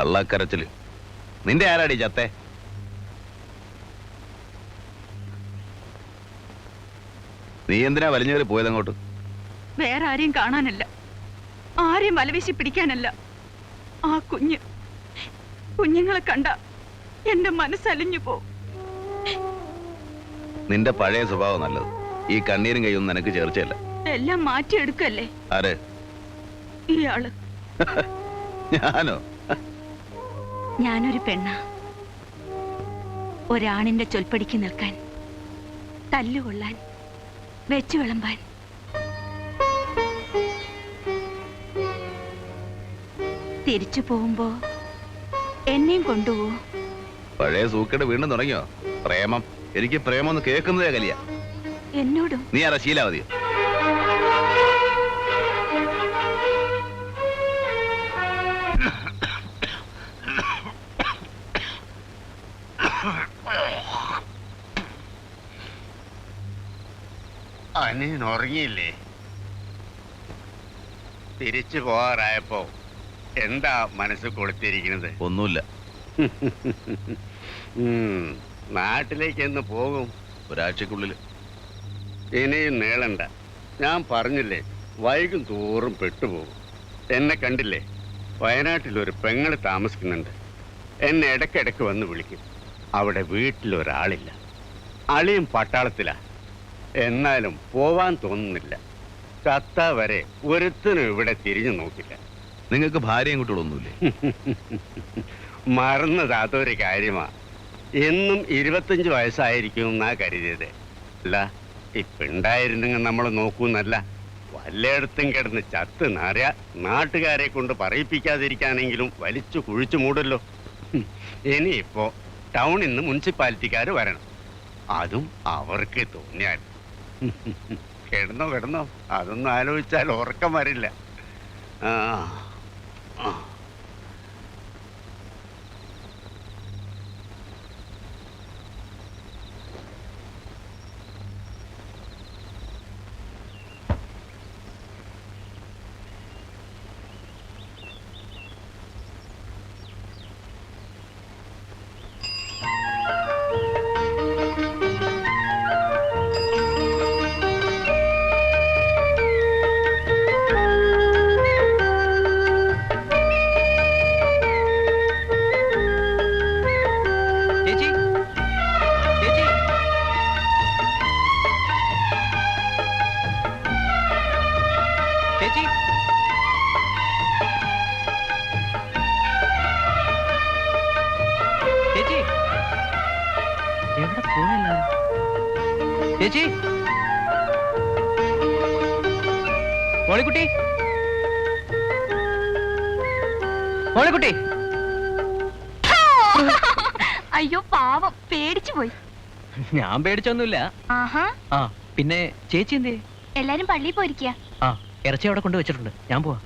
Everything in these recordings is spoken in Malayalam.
കള്ളക്കരച്ചില്. നിന്റെ ആരാടി ചത്തേ? നീ എന്തിനാ വലിഞ്ഞവര് പോയതങ്ങോട്ട്? വേറെ ആരെയും കാണാനല്ല, ആരെയും വലവീശി പിടിക്കാനല്ല. ആ കുഞ്ഞുങ്ങളെ കണ്ട എന്റെ മനസ്സലിഞ്ഞു പോ. നിന്റെ പഴയ സ്വഭാവം നല്ലത്. ഈ കണ്ണീരും കൈയൊന്നും നിനക്ക് ചേർച്ചയല്ല. എല്ലാം മാറ്റിയെടുക്കല്ലേ? ആര്? ഇയാള്. ഞാനോ? ഞാനൊരു പെണ്ണാ. ഒരാണിന്റെ ചൊൽപ്പടിക്ക് നിൽക്കാൻ, തല്ലുകൊള്ളാൻ, വെച്ചു വിളമ്പാൻ. തിരിച്ചു പോകുമ്പോ എന്നെയും കൊണ്ടുപോവോ? പഴയ സൂക്കേട് വീണ്ടും തുടങ്ങിയോ? പ്രേമം. എനിക്ക് പ്രേമം ഒന്ന് കേൾക്കുന്നതേ കലിയ. എന്നോടും? നീ ആരാ, ശീലാവതിയോ? അനിയൻ ഉറങ്ങിയില്ലേ? തിരിച്ചു പോകാറായപ്പോ എന്താ മനസ്സ് കൊടുത്തിരിക്കുന്നത്? ഒന്നുമില്ല. നാട്ടിലേക്ക് എന്ന് പോകും? ഒരാഴ്ചക്കുള്ളിൽ. ഇനിയും നീളണ്ട. ഞാൻ പറഞ്ഞില്ലേ, വൈകും തോറും പെട്ടുപോകും. എന്നെ കണ്ടില്ലേ, വയനാട്ടിലൊരു പെങ്ങള് താമസിക്കുന്നുണ്ട്. എന്നെ ഇടയ്ക്കിടയ്ക്ക് വന്ന് വിളിക്കും. അവിടെ വീട്ടിലൊരാളില്ല. അളിയും പട്ടാളത്തിലാ. എന്നാലും പോവാൻ തോന്നുന്നില്ല. ചത്ത വരെ ഒരുത്തനും ഇവിടെ തിരിഞ്ഞു നോക്കില്ല. നിങ്ങൾക്ക് ഭാര്യയും കുട്ടികളൊന്നുമില്ലേ? മറന്നത് അതൊരു കാര്യമാ. എന്നും 25 വയസ്സായിരിക്കും എന്നാ കരുതിയത്. അല്ല, ഇപ്പുണ്ടായിരുന്നെങ്കിൽ നമ്മൾ നോക്കൂന്നല്ല. വല്ലയിടത്തും കിടന്ന് ചത്ത് നാറിയ നാട്ടുകാരെ കൊണ്ട് പറയിപ്പിക്കാതിരിക്കാനെങ്കിലും വലിച്ചു കുഴിച്ചു മൂടല്ലോ. ഇനിയിപ്പോ ടൗണിൽ നിന്ന് മുനിസിപ്പാലിറ്റിക്കാർ വരണം. അതും അവർക്ക് തോന്നിയാൽ. കിടന്നോ അതൊന്നും ആലോചിച്ചാൽ ഉറക്കം വരില്ല. ചേച്ചി, മോളിക്കുട്ടി, മോളിക്കുട്ടി. അയ്യോ പാവം, പേടിച്ചു പോയി. ഞാൻ പേടിച്ചൊന്നുമില്ല. ആ പിന്നെ ചേച്ചി എന്തേ? എല്ലാരും പള്ളിയിൽ പോയിരിക്കുക. ആ, ഇറച്ചി അവിടെ കൊണ്ട് വെച്ചിട്ടുണ്ട്. ഞാൻ പോവാ.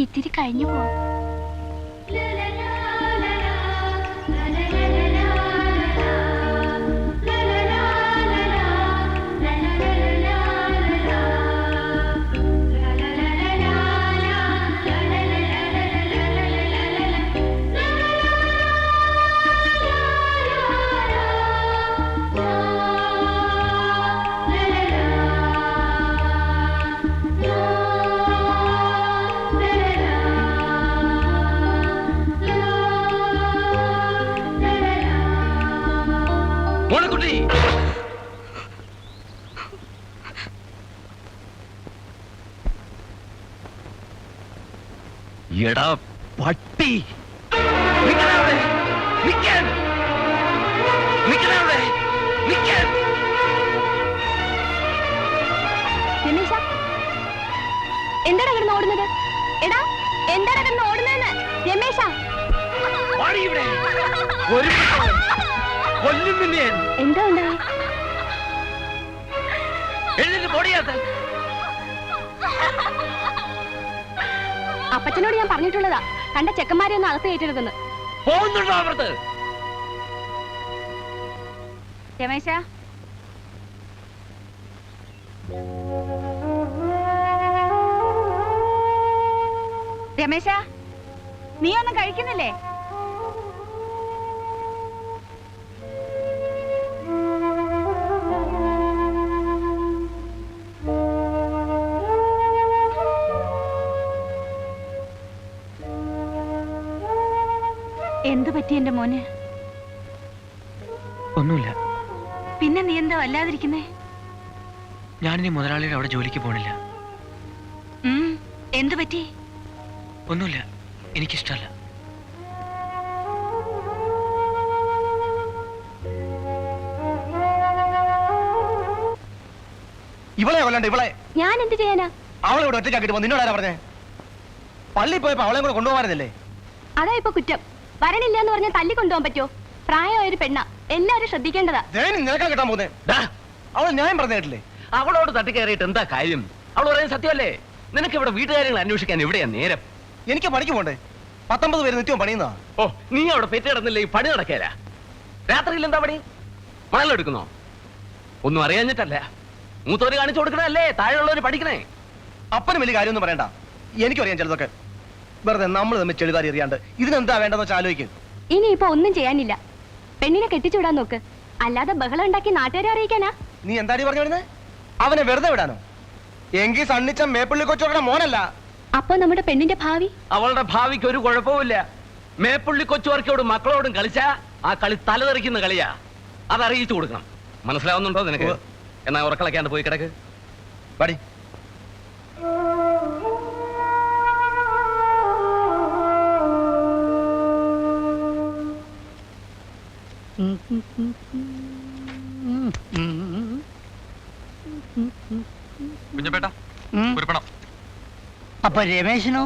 ഇത്തിരി കഴിഞ്ഞു പോവാ. എടാ പട്ടി, എന്താണ് കിടന്ന് ഓടുന്നത്? എടാ, എന്താണ് കിടന്ന് ഓടുന്നതെന്ന്? രമേശ, എന്താ ഉണ്ടായി? അപ്പച്ചനോട് ഞാൻ പറഞ്ഞിട്ടുള്ളതാ, കണ്ട ചെക്കന്മാരെ ഒന്ന് അകത്ത് കയറ്റരുതെന്ന്. രമേശ, രമേശ, നീ ഒന്നും കഴിക്കുന്നില്ലേ? എന്ത് പറ്റി എന്റെ മോന്? ഒന്നുമില്ല. പിന്നെ നീ എന്താ വല്ലാതിരിക്കുന്നേ? ഞാനിനി മുതലാളിയുടെ അവിടെ ജോലിക്ക് പോണില്ല. എന്ത് പറ്റി? ഒന്നുമില്ല, എനിക്കിഷ്ടമല്ല. ഇവളെ കൊല്ലണ്ട, ഇവളെ. ഞാൻ എന്ത് ചെയ്യാനാ? അവളെ ഇവിടെ ഒറ്റയ്ക്കാക്കിട്ട് പോ. നിന്നോടാരാ പറഞ്ഞേ? പള്ളി പോയപ്പോ അവളെ കൂടെ കൊണ്ടുപോകാറില്ലേ? അതാ ഇപ്പൊ കുറ്റം. വരണില്ല എന്ന് പറഞ്ഞാൽ തല്ലി കൊണ്ടുപോകാൻ പറ്റുമോ? പ്രായമായ ഒരു പെണ്ണ, എല്ലാരും ശ്രദ്ധിക്കേണ്ടതാ. നിനക്കാ കിട്ടാൻ പോകുന്നേ. അവളെ ന്യായം പറഞ്ഞു കേട്ടില്ലേ? അവളോട് തട്ടിക്കയറിയിട്ട് എന്താ കാര്യം? അവൾ പറയുന്നത് സത്യമല്ലേ? നിനക്ക് ഇവിടെ വീട്ടുകാര്യങ്ങൾ അന്വേഷിക്കാൻ എവിടെയാ നേരം? എനിക്ക് പണിക്ക് പോണ്ടേ? 19 പേര് നിത്യവും പണിയുന്നതാ. ഓ, നീ അവിടെ പെറ്റ് കിടന്നില്ലേ? ഈ പണി നടക്കേല. രാത്രിയിൽ എന്താ പണി? മണലെടുക്കുന്നോ? ഒന്നും അറിയാഞ്ഞിട്ടല്ല, മൂത്തോര് കാണിച്ചു കൊടുക്കണല്ലേ താഴെയുള്ളവര് പഠിക്കണേ. അപ്പനും വലിയ കാര്യമൊന്നും പറയണ്ട, എനിക്കറിയാം ചിലതൊക്കെ. വെറുതെ നമ്മൾ തമ്മിൽ ചെളിതാരി അറിയാണ്ട് ഇതിനെന്താ വേണ്ടെന്ന് വെച്ചാൽ ആലോചിക്കും. ഇനിയിപ്പോ ഒന്നും ചെയ്യാനില്ല. പെണ്ണിനെ കെട്ടിച്ചുവിടാൻ നോക്ക്, അല്ലാതെ ബഹളം ഉണ്ടാക്കി നാട്ടുകാരെ അറിയിക്കാനാ? നീ എന്താടി പറഞ്ഞു വിടുന്നേ? അവനെ വെറുതെ വിടാനോ? എങ്കിൽ സണ്ണിച്ച മേപ്പള്ളി കൊച്ചോടെ മോനല്ല. അപ്പൊ നമ്മുടെ പെണ്ണിന്റെ ഭാവി? അവളുടെ ഭാവിക്ക് ഒരു കുഴപ്പവുമില്ല. മേപ്പുള്ളി കൊച്ചുവർക്കോടും മക്കളോടും കളിച്ചാ ആ കളി തലതെറിക്കുന്ന കളിയാ. അതറിയിച്ചു കൊടുക്കണം. മനസ്സിലാവുന്നുണ്ടോ നിനക്ക്? എന്നാ ഉറക്കളക്കാണ്ട് പോയി കിടക്ക്. പടി. കുഞ്ഞപ്പേട്ട കുരുപ്പണം. അപ്പൊ രമേശനോ?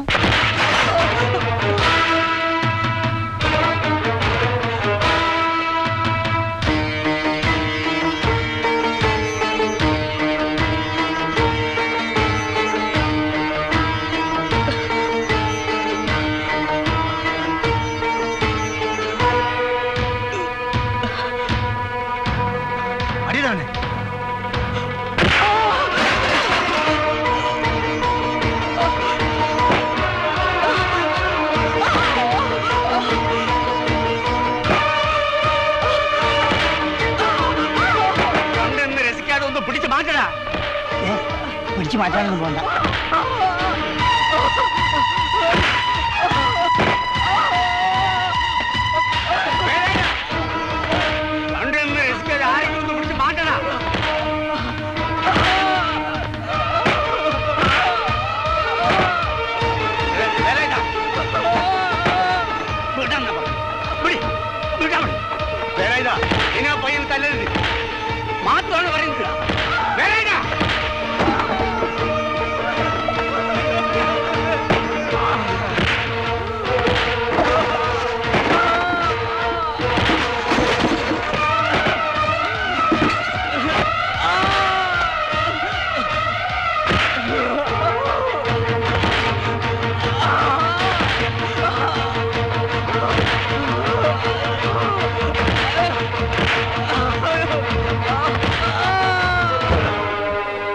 അടിയതാണ്. രസിക്കാതെ ഒന്ന് പിടിച്ചു മാറ്റടാ. പിടിച്ചു മാറ്റാനൊന്നും പോണ്ട. രസിക്കാതെ ആരെങ്കിലും ഒന്ന് പിടിച്ച് മാറ്റടാ. ഇനി ആ പയ്യൻ തല്ലരുത് മാത്രമാണ് പറയുന്നത്.